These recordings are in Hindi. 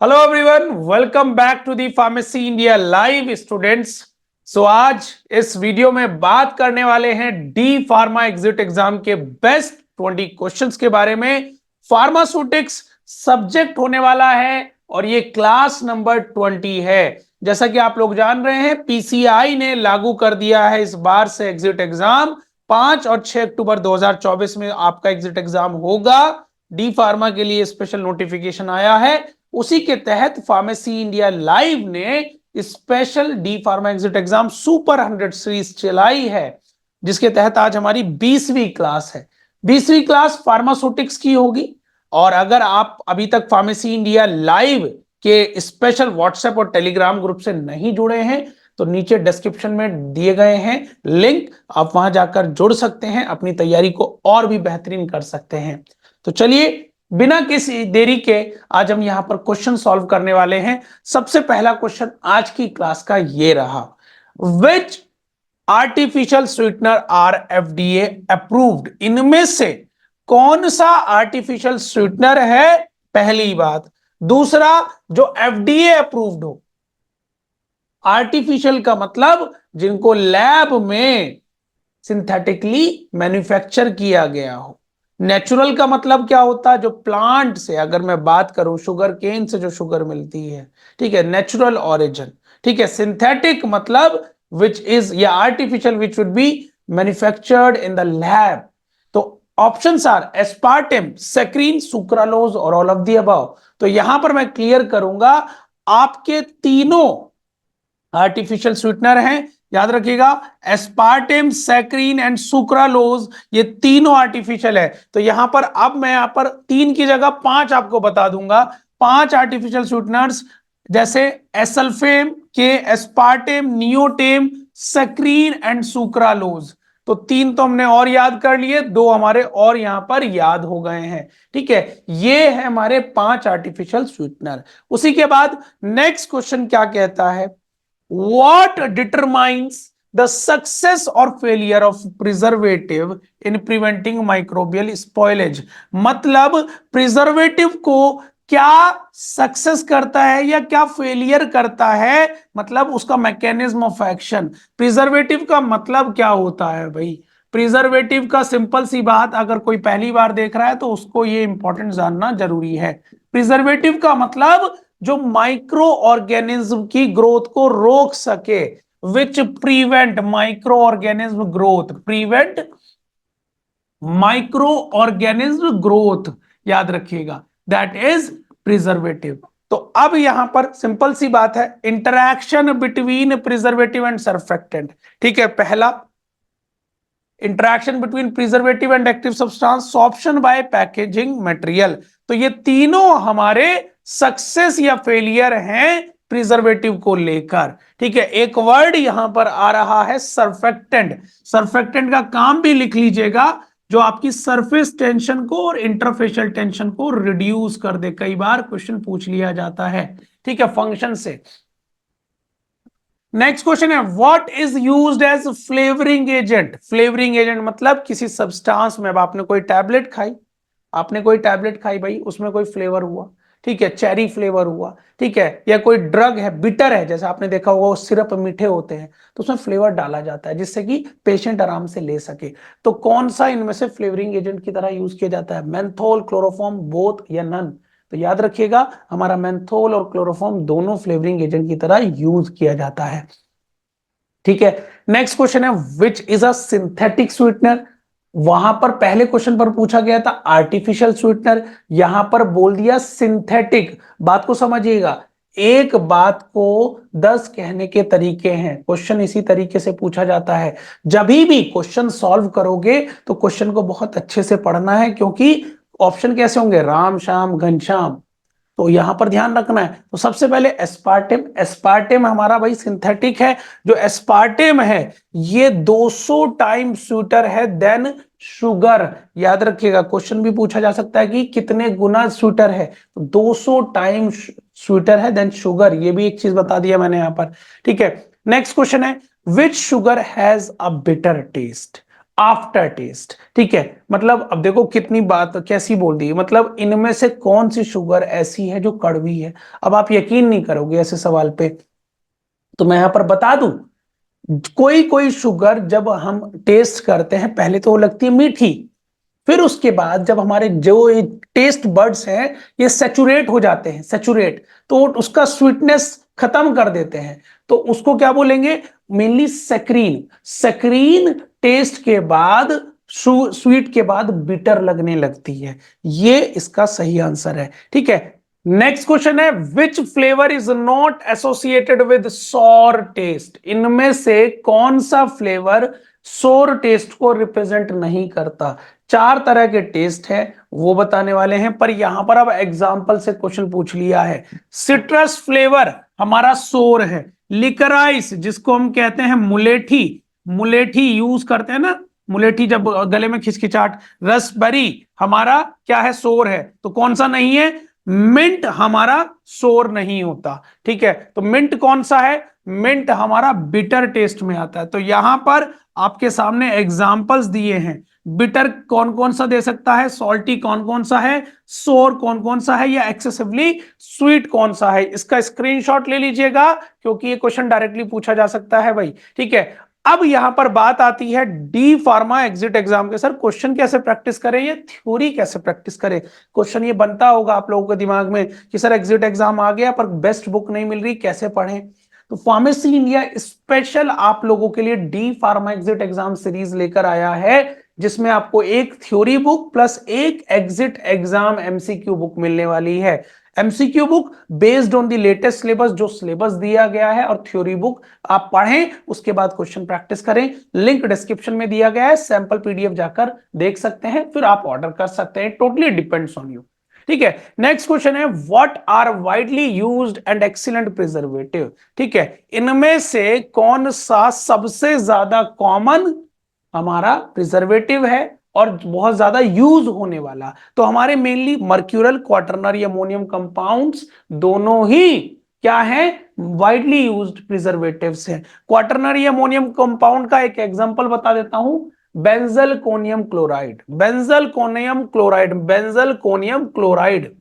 Hello everyone, welcome back to the pharmacy India live students. So आज इस वीडियो में बात करने वाले हैं डी फार्मा एग्जिट एग्जाम के बेस्ट 20 क्वेश्चंस के बारे में। फार्मास्यूटिक्स सब्जेक्ट होने वाला है और ये क्लास नंबर 20 है। जैसा कि आप लोग जान रहे हैं, पीसीआई ने लागू कर दिया है इस बार से एग्जिट एग्जाम। 5 और 6 अक्टूबर 2024 में आपका एग्जिट एग्जाम होगा। डी फार्मा के लिए स्पेशल नोटिफिकेशन आया है। उसी के तहत फार्मेसी इंडिया लाइव ने special D pharma exit exam super 100 series चलाई है, जिसके तहत आज हमारी 20वीं क्लास है। 20वीं क्लास फार्मास्यूटिक्स की होगी। और अगर आप अभी तक फार्मेसी इंडिया लाइव के स्पेशल व्हाट्सएप और टेलीग्राम ग्रुप से नहीं जुड़े हैं तो नीचे डिस्क्रिप्शन में दिए गए हैं लिंक, आप वहां जाकर जुड़ सकते हैं, अपनी तैयारी को और भी बेहतरीन कर सकते हैं। तो चलिए बिना किसी देरी के आज हम यहां पर क्वेश्चन सॉल्व करने वाले हैं। सबसे पहला क्वेश्चन आज की क्लास का ये रहा, which artificial sweetener are FDA approved. इनमें से कौन सा आर्टिफिशियल स्वीटनर है, पहली बात। दूसरा, जो एफडीए अप्रूव्ड हो। आर्टिफिशियल का मतलब जिनको लैब में सिंथेटिकली मैन्युफैक्चर किया गया हो। नेचुरल का मतलब क्या होता है, जो प्लांट से, अगर मैं बात करूं शुगर केन से जो शुगर मिलती है, ठीक है, नेचुरल ऑरिजिन। ठीक है, सिंथेटिक मतलब विच इज या artificial which would be manufactured in the lab. तो options are aspartame, saccharin, sucralose और ऑल ऑफ द अबव। तो यहां पर मैं क्लियर करूंगा, आपके तीनों आर्टिफिशियल स्वीटनर हैं, याद रखिएगा, एस्पार्टेम, सैक्रीन एंड सुक्रालोज, ये तीनों आर्टिफिशियल है। तो यहां पर अब मैं यहां पर 3 की जगह 5 आपको बता दूंगा। 5 आर्टिफिशियल स्वीटनर्स, जैसे एसल्फेम के, एस्पार्टेम, नियोटेम, सैक्रीन एंड सुक्रालोज। तो 3 तो हमने और याद कर लिए, 2 हमारे और यहां पर याद हो गए हैं। ठीक है, ये है हमारे 5 आर्टिफिशियल स्वीटनर। उसी के बाद नेक्स्ट क्वेश्चन क्या कहता है, what determines the success or failure of preservative in preventing microbial spoilage। मतलब प्रिजर्वेटिव को क्या सक्सेस करता है या क्या फेलियर करता है, मतलब उसका मैकेनिज्म ऑफ एक्शन। प्रिजर्वेटिव का मतलब क्या होता है भाई। प्रिजर्वेटिव का सिंपल सी बात, अगर कोई पहली बार देख रहा है तो उसको ये इंपॉर्टेंट जानना जरूरी है। प्रिजर्वेटिव का मतलब जो माइक्रो ऑर्गेनिज्म की ग्रोथ को रोक सके, which prevent micro organism growth, prevent micro organism growth, याद रखिएगा, दैट इज प्रिजर्वेटिव। तो अब यहां पर सिंपल सी बात है, interaction between preservative and surfactant. ठीक है, पहला interaction between preservative and active substance, sorption by packaging material. तो ये तीनों हमारे सक्सेस या फेलियर हैं प्रिजर्वेटिव को लेकर। ठीक है, एक वर्ड यहां पर आ रहा है सर्फेक्टेंट। सर्फेक्टेंट का काम भी लिख लीजिएगा, जो आपकी सरफेस टेंशन को और इंटरफेशियल टेंशन को रिड्यूस कर दे। कई बार क्वेश्चन पूछ लिया जाता है, ठीक है, फंक्शन से। नेक्स्ट क्वेश्चन है, what is used as flavouring agent. Flavouring agent मतलब किसी सब्सटेंस में, अब आपने कोई टैबलेट खाई, आपने कोई टैबलेट खाई भाई, उसमें कोई फ्लेवर हुआ, ठीक है, चेरी फ्लेवर हुआ, ठीक है, या कोई ड्रग है, बिटर है, जैसे आपने देखा होगा वो सिरप मीठे होते हैं तो उसमें फ्लेवर डाला जाता है जिससे कि पेशेंट आराम से ले सके। तो कौन सा इनमें से फ्लेवरिंग एजेंट की तरह यूज किया जाता है, मेंथोल, क्लोरोफॉर्म, बोथ या नन। तो याद रखिएगा, हमारा मेंथोल और क्लोरोफॉर्म दोनों फ्लेवरिंग एजेंट की तरह यूज किया जाता है। ठीक है, नेक्स्ट क्वेश्चन है, which is a synthetic sweetener. वहां पर पहले क्वेश्चन पर पूछा गया था आर्टिफिशियल स्वीटनर, यहां पर बोल दिया सिंथेटिक। बात को समझिएगा, एक बात को 10 कहने के तरीके हैं, क्वेश्चन इसी तरीके से पूछा जाता है। जब भी क्वेश्चन सॉल्व करोगे तो क्वेश्चन को बहुत अच्छे से पढ़ना है, क्योंकि ऑप्शन कैसे होंगे, राम श्याम घनश्याम। तो यहां पर ध्यान रखना है। तो सबसे पहले एस्पार्टेम, एस्पार्टेम हमारा भाई सिंथेटिक है। जो एस्पार्टेम है ये 200 टाइम स्वीटर है देन शुगर। याद रखिएगा, क्वेश्चन भी पूछा जा सकता है कि कितने गुना स्वीटर है, तो 200 टाइम स्वीटर है देन शुगर, ये भी एक चीज बता दिया मैंने यहां पर। ठीक है, नेक्स्ट क्वेश्चन है, which sugar has a bitter taste. Aftertaste, ठीक है। मतलब अब देखो कितनी बात कैसी बोल दी, मतलब इनमें से कौन सी शुगर ऐसी है जो कड़वी है। अब आप यकीन नहीं करोगे ऐसे सवाल पे, तो मैं यहां पर बता दूं, कोई कोई शुगर जब हम टेस्ट करते हैं पहले तो वो लगती है मीठी, फिर उसके बाद जब हमारे जो ये टेस्ट बर्ड्स हैं ये सेचुरेट हो जाते हैं, सेचुरेट, तो उसका स्वीटनेस खत्म कर देते हैं, तो उसको क्या बोलेंगे, मेनली सेक्रीन। सेक्रीन टेस्ट के बाद, स्वीट के बाद बिटर लगने लगती है, ये इसका सही आंसर है, ठीक है। नेक्स्ट क्वेश्चन है, which flavour is not associated with sour taste, इनमें से कौन सा फ्लेवर सोर टेस्ट को रिप्रेजेंट नहीं करता। चार तरह के टेस्ट है वो बताने वाले हैं, पर यहां पर अब एग्जाम्पल से क्वेश्चन पूछ लिया है। सिट्रस फ्लेवर हमारा सोर है, लिकराइस जिसको हम कहते हैं मुलेठी, मुलेठी यूज करते हैं ना, मुलेठी जब गले में खिचखिचाट, रसबेरी हमारा क्या है, सोर है, तो कौन सा नहीं है, मिंट हमारा सोर नहीं होता, ठीक है। तो मिंट कौन सा है, मिंट हमारा बिटर टेस्ट में आता है। तो यहां पर आपके सामने एग्जाम्पल्स दिए हैं, बिटर कौन कौन सा दे सकता है, सॉल्टी कौन कौन सा है, सोर कौन कौन सा है, या एक्सेसिवली स्वीट कौन सा है। इसका स्क्रीनशॉट ले लीजिएगा क्योंकि ये क्वेश्चन डायरेक्टली पूछा जा सकता है भाई, ठीक है। अब यहां पर बात आती है डी फार्मा एग्जिट एग्जाम के, सर क्वेश्चन कैसे प्रैक्टिस करें, ये थ्योरी कैसे प्रैक्टिस करें। क्वेश्चन ये बनता होगा आप लोगों के दिमाग में कि सर एग्जिट एग्जाम आ गया पर बेस्ट बुक नहीं मिल रही, कैसे पढ़ें। तो फार्मेसी इंडिया स्पेशल आप लोगों के लिए D pharma exit exam series लेकर आया है, जिसमें आपको एक थ्योरी बुक प्लस एक एग्जिट एग्जाम एमसीक्यू बुक मिलने वाली है। MCQ book based on the latest syllabus, जो सिलेबस दिया गया है, और थ्योरी बुक आप पढ़ें उसके बाद क्वेश्चन प्रैक्टिस करें। लिंक डिस्क्रिप्शन में दिया गया है, सैंपल पीडीएफ जाकर देख सकते हैं, फिर आप ऑर्डर कर सकते हैं, टोटली डिपेंड्स ऑन यू, ठीक है। नेक्स्ट क्वेश्चन है, what are widely used and excellent preservative, ठीक है, इनमें से कौन सा सबसे ज्यादा कॉमन हमारा प्रिजर्वेटिव है और बहुत ज्यादा यूज होने वाला। तो हमारे मेनली मर्क्यूरल क्वाटरनरी अमोनियम कंपाउंड्स दोनों ही क्या है, वाइडली यूज्ड प्रिजर्वेटिव्स हैं। क्वाटरनरी अमोनियम कंपाउंड का एक एग्जांपल बता देता हूं, benzyl conium chloride, benzyl conium chloride, benzyl conium chloride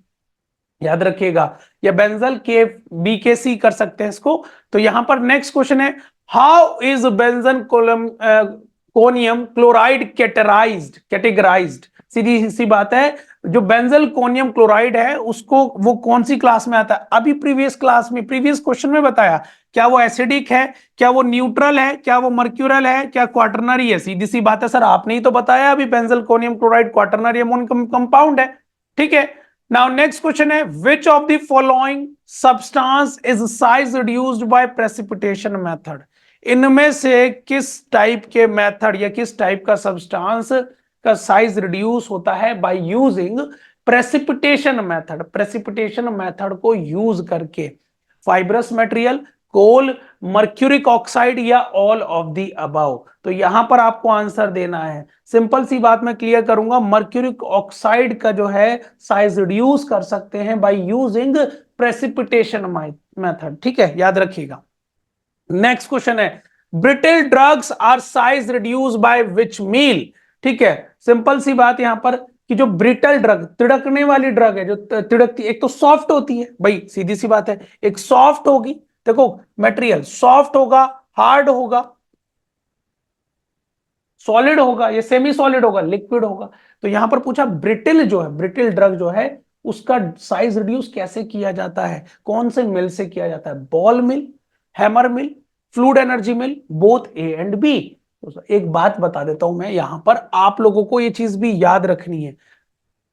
याद रखिएगा, या बेंजल के बीकेसी कर सकते हैं इसको। तो यहां पर नेक्स्ट क्वेश्चन है, how is benzalkonium chloride categorized, सीधी सी बात है, जो बेंजल कोनियम क्लोराइड है उसको वो कौन सी क्लास में आता है, अभी प्रीवियस क्लास में प्रीवियस क्वेश्चन में बताया, क्या वो एसिडिक है, क्या वो न्यूट्रल है, क्या वो मर्क्यूरल है, क्या क्वाटरनरी है। सीधी सी बात है सर, आपने ही तो बताया अभी benzyl conium chloride quaternary ammonium compound है, ठीक है। नाउ नेक्स्ट क्वेश्चन है, which of the following substance is size reduced by precipitation method, इनमें से किस टाइप के मेथड या किस टाइप का सब्सटेंस का साइज रिड्यूस होता है by using precipitation method, precipitation method को यूज करके। फाइब्रस मटेरियल, कोल, मर्क्यूरिक ऑक्साइड, या ऑल ऑफ द अबव। तो यहां पर आपको आंसर देना है, सिंपल सी बात मैं क्लियर करूंगा, मर्क्यूरिक ऑक्साइड का जो है साइज रिड्यूस कर सकते हैं बाय यूजिंग प्रेसिपिटेशन मेथड, ठीक है, याद रखिएगा। नेक्स्ट क्वेश्चन है, brittle drugs are size reduce by which mill, ठीक है। सिंपल सी बात यहां पर कि जो ब्रिटल ड्रग, तिड़कने वाली ड्रग है, जो तिड़कती, एक तो सॉफ्ट होती है भाई, सीधी सी बात है, एक सॉफ्ट होगी, देखो मटेरियल सॉफ्ट होगा, हार्ड होगा, सॉलिड होगा, ये सेमी सॉलिड होगा, लिक्विड होगा। तो यहां पर पूछा ब्रिटल जो है, ब्रिटल ड्रग जो है उसका साइज रिड्यूस कैसे किया जाता है, कौन से मिल से किया जाता है, ball mill, hammer mill, fluid energy mill, both A and B. एक बात बता देता हूं मैं, यहां पर आप लोगों को ये चीज भी याद रखनी है,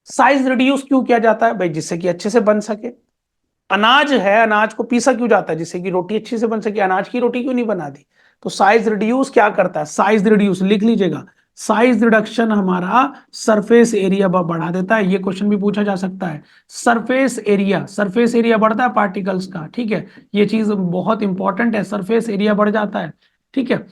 साइज रिड्यूस क्यों किया जाता है भाई, जिससे कि अच्छे से बन सके। अनाज है, अनाज को पीसा क्यों जाता है, जिससे कि रोटी अच्छे से बन सके, अनाज की रोटी क्यों नहीं बना दी। तो साइज रिड्यूस क्या करता है, साइज रिड्यूस लिख लीजिएगा, साइज रिडक्शन हमारा सरफेस एरिया बढ़ा देता है, ये क्वेश्चन भी पूछा जा सकता है। सरफेस एरिया बढ़ता है पार्टिकल्स का, ठीक है, ये चीज बहुत इंपॉर्टेंट है, सरफेस एरिया बढ़ जाता है, ठीक है।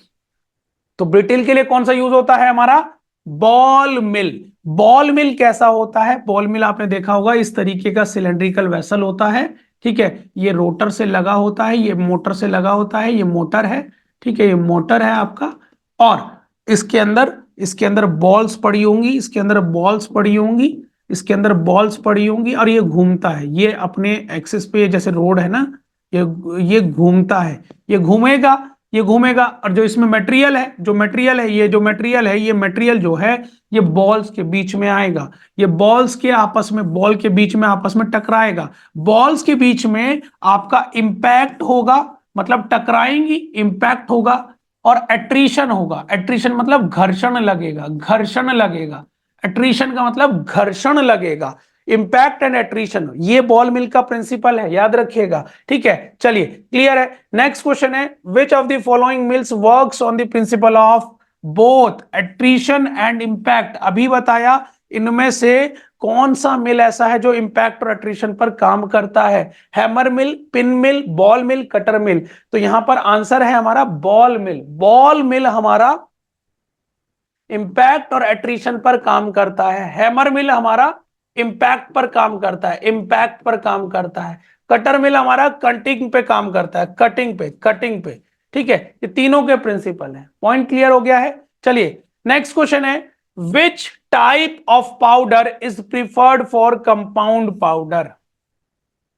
तो ब्रिटिल के लिए कौन सा यूज होता है हमारा, बॉल मिल। बॉल मिल कैसा होता है, बॉल मिल आपने देखा होगा, इस तरीके का सिलेंड्रिकल वेसल होता है, ठीक है, ये रोटर से लगा होता है, ये मोटर से लगा होता है, ये मोटर है, ठीक है, ये मोटर है आपका, और इसके अंदर इसके अंदर बॉल्स पड़ी होंगी, इसके अंदर बॉल्स पड़ी होंगी, इसके अंदर बॉल्स पड़ी होंगी, और ये घूमता है, ये अपने एक्सिस पे जैसे रोड है ना, ये घूमता है, ये घूमेगा, ये घूमेगा, और जो इसमें मटेरियल है, जो मटेरियल है, ये जो मटेरियल है, ये मटेरियल जो है ये बॉल्स के बीच में आएगा, ये बॉल्स के आपस में, बॉल के बीच में आपस में टकराएगा, बॉल्स के बीच में आपका इंपैक्ट होगा, मतलब टकराएंगी, इंपैक्ट होगा, और एट्रीशन होगा, एट्रीशन मतलब घर्षण लगेगा, घर्षण लगेगा, एट्रीशन का मतलब घर्षण लगेगा, इंपैक्ट एंड एट्रीशन, ये बॉल मिल का प्रिंसिपल है, याद रखिएगा। ठीक है, चलिए क्लियर है। नेक्स्ट क्वेश्चन है, which of the following mills works on the principle of both attrition and impact, अभी बताया, इनमें से कौन सा मिल ऐसा है जो इंपैक्ट और एट्रीशन पर काम करता है? हैमर मिल, पिन मिल, बॉल मिल, कटर मिल। तो यहां पर आंसर है हमारा बॉल मिल, बॉल मिल हमारा इंपैक्ट और एट्रीशन पर काम करता है, हैमर मिल हमारा इंपैक्ट पर काम करता है, इंपैक्ट पर काम करता है, कटर मिल हमारा कटिंग पे काम करता है, कटिंग पे, कटिंग पे। ठीक है, ये तीनों के प्रिंसिपल हैं। पॉइंट क्लियर हो गया है। चलिए नेक्स्ट क्वेश्चन है, which type of powder is preferred for compound powder,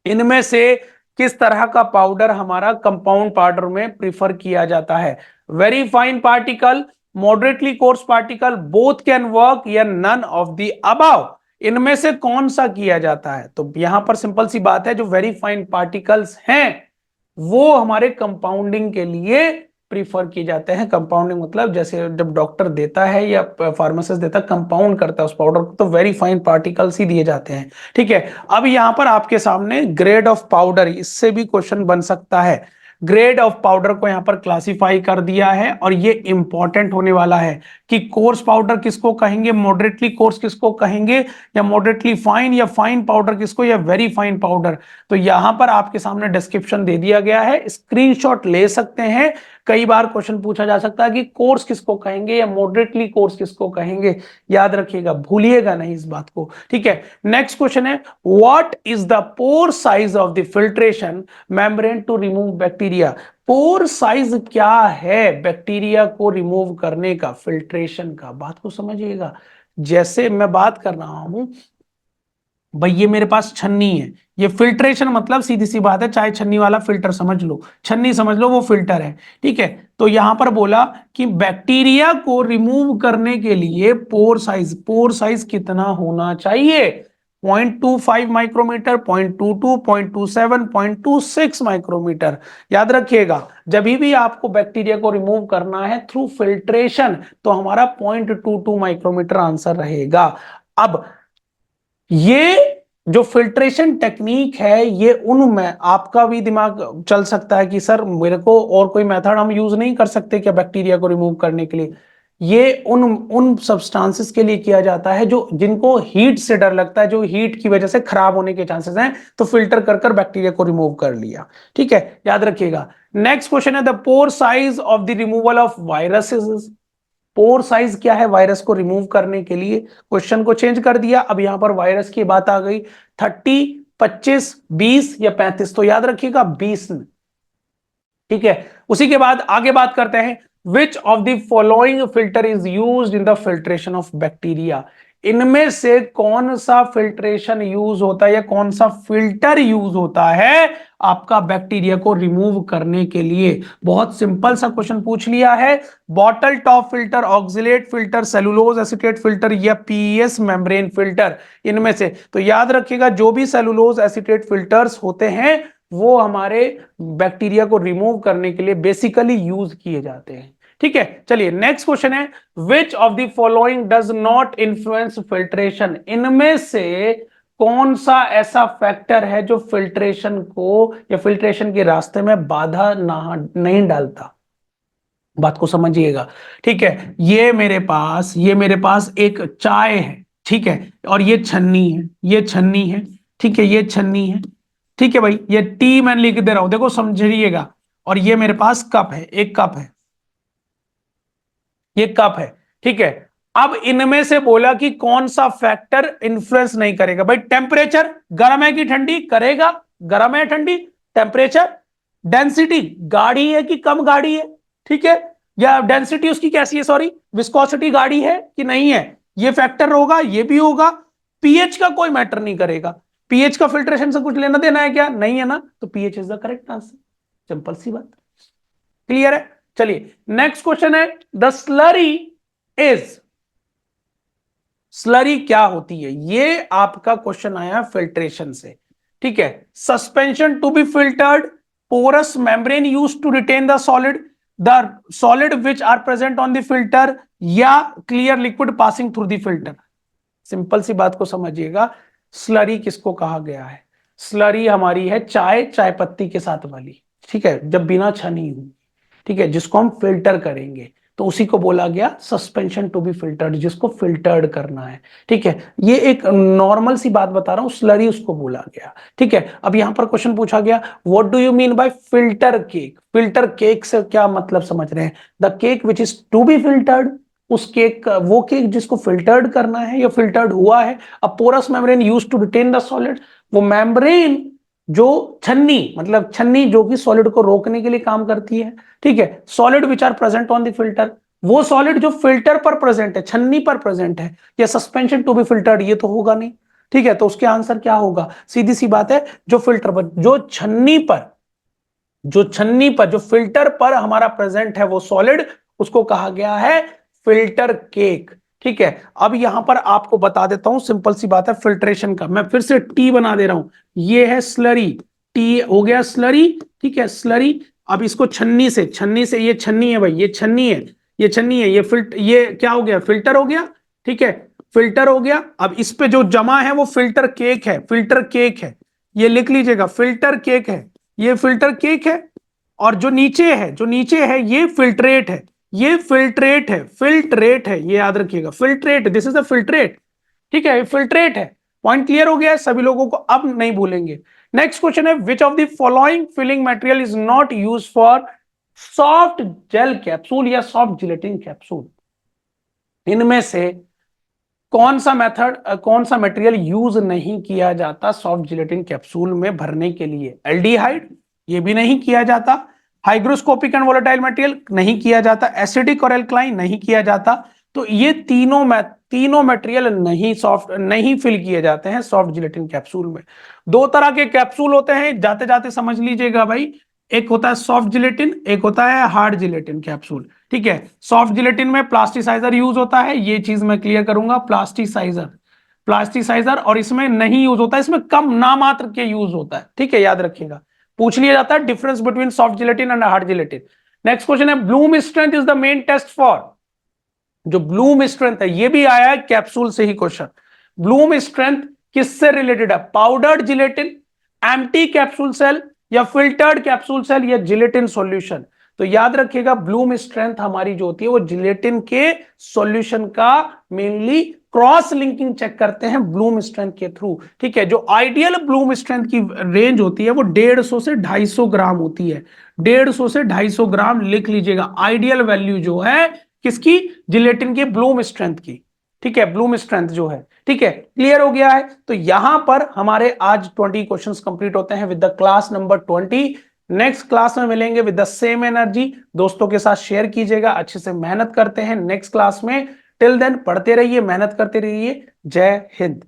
इनमें से किस तरह का पाउडर हमारा कंपाउंड पाउडर में प्रिफर किया जाता है? Very fine particle, moderately coarse particle, both can work, या नन ऑफ द अबव, इनमें से कौन सा किया जाता है? तो यहां पर सिंपल सी बात है, जो वेरी फाइन पार्टिकल्स हैं वो हमारे कंपाउंडिंग के लिए प्रीफर किए जाते हैं। कंपाउंडिंग मतलब जैसे जब डॉक्टर देता है या फार्मासिस्ट देता है, कंपाउंड करता है उस पाउडर को, तो वेरी फाइन पार्टिकल्स ही दिए जाते हैं। ठीक है, अब यहां पर आपके सामने ग्रेड ऑफ पाउडर, इससे भी क्वेश्चन बन सकता है। ग्रेड ऑफ पाउडर को यहां पर क्लासिफाई कर दिया है, और ये इंपॉर्टेंट होने वाला है कि कोर्स पाउडर किसको कहेंगे, मॉडरेटली कोर्स किसको कहेंगे, या मॉडरेटली फाइन, या फाइन पाउडर किसको, या वेरी फाइन पाउडर। तो यहां पर आपके सामने डिस्क्रिप्शन दे दिया गया है, स्क्रीनशॉट ले सकते हैं। कई बार क्वेश्चन पूछा जा सकता है कि कोर्स किसको कहेंगे या मॉडरेटली कोर्स किसको कहेंगे, याद रखिएगा, भूलिएगा नहीं इस बात को। ठीक है, नेक्स्ट क्वेश्चन है, what is the pore size of the filtration membrane to remove bacteria, pore size क्या है बैक्टीरिया को रिमूव करने का, फिल्ट्रेशन का, बात को समझिएगा। जैसे मैं बात कर रहा हूं भाई, ये मेरे पास छन्नी है, ये फिल्ट्रेशन मतलब सीधी सी बात है, चाहे छन्नी वाला फिल्टर समझ लो, छन्नी समझ लो, वो फिल्टर है। ठीक है, तो यहां पर बोला कि बैक्टीरिया को रिमूव करने के लिए पोर साइज कितना होना चाहिए? 0.25 माइक्रोमीटर, 0.22, 0.27, 0.26 माइक्रोमीटर। याद रखिएगा, जब भी आपको बैक्टीरिया को रिमूव करना है थ्रू फिल्ट्रेशन, तो हमारा 0.22 माइक्रोमीटर आंसर रहेगा। अब ये जो फिल्ट्रेशन टेक्निक है, ये उनमें आपका भी दिमाग चल सकता है कि सर मेरे को और कोई मेथड हम यूज नहीं कर सकते क्या बैक्टीरिया को रिमूव करने के लिए? ये उन सब्सटेंसेस के लिए किया जाता है जो जिनको हीट से डर लगता है, जो हीट की वजह से खराब होने के चांसेस हैं, तो फिल्टर कर कर बैक्टीरिया को रिमूव कर लिया। ठीक है, याद रखिएगा। नेक्स्ट क्वेश्चन है, the pore size of the removal of viruses, pour size क्या है वायरस को रिमूव करने के लिए? क्वेश्चन को चेंज कर दिया, अब यहां पर वायरस की बात आ गई, 30, 25, 20 या 35, तो याद रखिएगा 20। ठीक है, उसी के बाद आगे बात करते हैं, विच of the following filter is used in the filtration of bacteria, इनमें से कौन सा फिल्ट्रेशन यूज होता है या कौन सा फिल्टर यूज होता है आपका बैक्टीरिया को रिमूव करने के लिए? बहुत सिंपल सा क्वेश्चन पूछ लिया है, bottle top filter, oxalate filter, cellulose acetate filter, या पीएस मेम्ब्रेन फिल्टर, इनमें से। तो याद रखिएगा, जो भी सेलुलोज एसीटेट फिल्टर्स होते हैं वो हमारे बैक्टीरिया को रिमूव करने के लिए बेसिकली यूज किए जाते हैं। ठीक है, चलिए नेक्स्ट क्वेश्चन है, which of the following does not influence filtration, इनमें से कौन सा ऐसा फैक्टर है जो फिल्ट्रेशन को या फिल्ट्रेशन के रास्ते में बाधा नहीं डालता? बात को समझिएगा। ठीक है, ये मेरे पास एक चाय है, ठीक है, और ये छन्नी है, ये छन्नी है, ठीक है, ये छन्नी है, ठीक है भाई, ये टी मैं लिख दे रहा हूं, देखो समझिएगा, और ये मेरे पास कप है, एक कप है, ये कप है। ठीक है, अब इनमें से बोला कि कौन सा फैक्टर इन्फ्लुएंस नहीं करेगा? भाई टेम्परेचर, गर्म है कि ठंडी, करेगा, गर्म है ठंडी, टेम्परेचर, डेंसिटी, गाढ़ी है कि कम गाढ़ी है, ठीक है, या डेंसिटी उसकी कैसी है, सॉरी विस्कोसिटी गाड़ी है कि नहीं है, ये फैक्टर होगा, ये भी होगा। पीएच का कोई मैटर नहीं करेगा, पीएच का फिल्ट्रेशन से कुछ लेना देना है क्या, नहीं है ना, तो pH is the correct answer, simple सी बात। क्लियर है? चलिए नेक्स्ट क्वेश्चन है, द स्लरी इज, स्लरी क्या होती है, ये आपका क्वेश्चन आया फिल्ट्रेशन से, ठीक है। Suspension to be filtered, porous membrane use to retain the solid which are present on the filter, या clear liquid passing through the filter. Simple सी बात को समझिएगा, स्लरी किसको कहा गया है, स्लरी हमारी है चाय, चाय पत्ती के साथ वाली, ठीक है, जब बिना छनी हुई, ठीक है, जिसको हम फिल्टर करेंगे, तो उसी को बोला गया सस्पेंशन टू बी फिल्टर्ड, जिसको फिल्टर्ड करना है, ठीक है। ये एक नॉर्मल सी बात बता रहा हूं, स्लरी उसको बोला गया, ठीक है। अब यहां पर क्वेश्चन पूछा गया, what do you mean by filter cake, filter cake से क्या मतलब समझ रहे हैं, the cake which is to be filtered, उस केक, वो केक जिसको फिल्टर्ड करना है या फिल्टर्ड हुआ है। अब porous membrane use to retain the solid, वो मेम्ब्रेन जो छन्नी, मतलब छन्नी जो कि सॉलिड को रोकने के लिए काम करती है, ठीक है। Solid which are present on the filter, वो सॉलिड जो फिल्टर पर प्रेजेंट है, छन्नी पर प्रेजेंट है, या सस्पेंशन टू बी फिल्टर्ड, ये तो होगा नहीं, ठीक है। तो उसके आंसर क्या होगा, सीधी सी बात है, जो फिल्टर पर, जो छन्नी पर, जो छन्नी पर, जो फिल्टर पर हमारा प्रेजेंट है वो सॉलिड, उसको कहा गया है फिल्टर केक, ठीक है। अब यहां पर आपको बता देता हूं, सिंपल सी बात है फिल्ट्रेशन का, मैं फिर से टी बना दे रहा हूं, ये है स्लरी, टी हो गया स्लरी, ठीक है, स्लरी। अब इसको छन्नी से, छन्नी से, ये छन्नी है भाई, ये छन्नी है, ये छन्नी है, ये क्या हो गया, फिल्टर हो गया, ठीक है, फिल्टर हो गया। अब इस पे जो जमा है वो फिल्टर केक है, फिल्टर केक है, ये लिख लीजिएगा, फिल्टर केक है, ये फिल्टर केक है। और जो नीचे है, जो नीचे है ये फिल्ट्रेट है, ये फिल्ट्रेट है, फिल्ट्रेट है, ये याद रखिएगा, filtrate, this is a filtrate, ठीक है, फिल्ट्रेट है। पॉइंट क्लियर हो गया है सभी लोगों को, अब नहीं भूलेंगे। नेक्स्ट क्वेश्चन है, which of the following filling material is not use for soft gel capsule या सॉफ्ट जिलेटिन कैप्सूल, इनमें से कौन सा मेथड, कौन सा मटेरियल यूज नहीं किया जाता सॉफ्ट जिलेटिन कैप्सूल में भरने के लिए, एल्डिहाइड, ये भी नहीं किया जाता, हाइग्रोस्कोपिक एंड वोलेटाइल मटेरियल नहीं किया जाता, एसिडिक और एल्कलाइन नहीं किया जाता। तो ये तीनों मटेरियल नहीं सॉफ्ट, नहीं फिल किए जाते हैं सॉफ्ट जिलेटिन कैप्सूल में। दो तरह के कैप्सूल होते हैं, जाते जाते समझ लीजिएगा भाई, एक होता है सॉफ्ट जिलेटिन, एक होता है हार्ड जिलेटिन कैप्सूल, ठीक है। सॉफ्ट जिलेटिन में प्लास्टिसाइजर यूज होता है, ये चीज मैं क्लियर करूंगा, प्लास्टिसाइजर, प्लास्टिसाइजर, और इसमें नहीं यूज होता है, इसमें कम नामात्र के यूज होता है, ठीक है, याद रखिएगा, पूछ लिया जाता है difference between soft gelatin and hard gelatin. Next question है, bloom strength is the main test for, जो ब्लूम स्ट्रेंथ है, ये भी आया है कैप्सूल से ही क्वेश्चन, ब्लूम स्ट्रेंथ किससे रिलेटेड है, powdered gelatin, empty capsule shell, या फिल्टर्ड कैप्सूल सेल, या जिलेटिन सॉल्यूशन। तो याद रखिएगा, ब्लूम स्ट्रेंथ हमारी जो होती है वो जिलेटिन के सॉल्यूशन का मेनली क्रॉस लिंकिंग चेक करते हैं ब्लूम स्ट्रेंथ के थ्रू, ठीक है। जो आइडियल ब्लूम स्ट्रेंथ की रेंज होती है वो 150 से 250 ग्राम होती है, 150 से 250 ग्राम लिख लीजिएगा, आइडियल वैल्यू जो है किसकी, जिलेटिन की ब्लूम स्ट्रेंथ की, ठीक है, ब्लूम स्ट्रेंथ जो है, ठीक है। क्लियर हो गया है? तो यहां पर हमारे आज 20 क्वेश्चंस कंप्लीट होते हैं with the class number 20। Next class में मिलेंगे विद द सेम एनर्जी, दोस्तों के साथ शेयर कीजिएगा, अच्छे से मेहनत करते हैं नेक्स्ट क्लास में। टिल देन पढ़ते रहिए, मेहनत करते रहिए, जय हिंद।